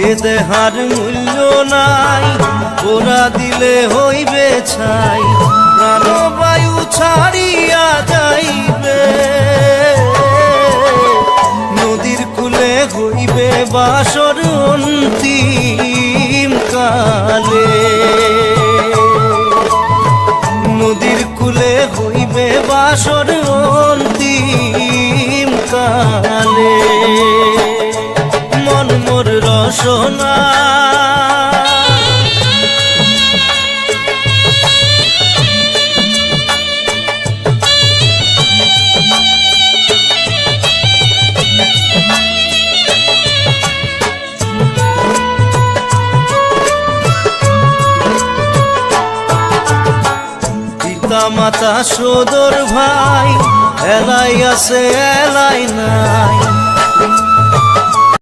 এ দেহার মূল্য নাই, ওরা দিলে হইবে ছাই, প্রাণবায়ু ছাড়িয়া যাইবে। নদীর কূলে হইবে বাসর অন্তিম কালে, নদীর কূলে হইবে বাসর অন্তিম কালে। মন মোর রসনা পিতা মাতা সদর ভাই, এলাই আছে এলাই নাই,